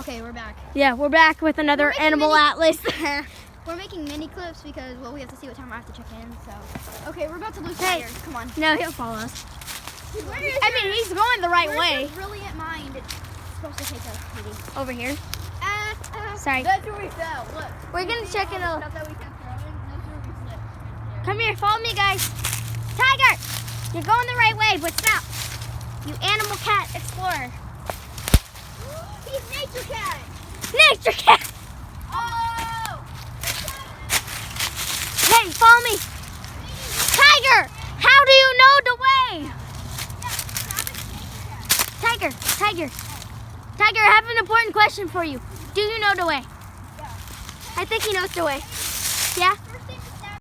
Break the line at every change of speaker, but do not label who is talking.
Okay, we're back.
Yeah, we're back with another animal atlas.
We're making mini clips because, well, we have to see what time I have to check in, so. Okay, we're about to lose
Hey.
Tiger. Come on.
No, he'll follow us.
I
mean, he's going the right way.
Your brilliant mind. It's supposed to take us, maybe.
Over here. Sorry.
That's where we fell. Look.
We're gonna check in a.
Stuff that we kept throwing, that's where we slipped. Right there.
Come here, follow me, guys. Tiger, you're going the right way, but stop. You animal cat explorer.
He's nature cat.
Nature cat.
Oh!
Hey, follow me. Tiger, how do you know the way? Tiger, Tiger, Tiger, I have an important question for you. Do you know the way?
Yeah.
I think he knows the way. Yeah?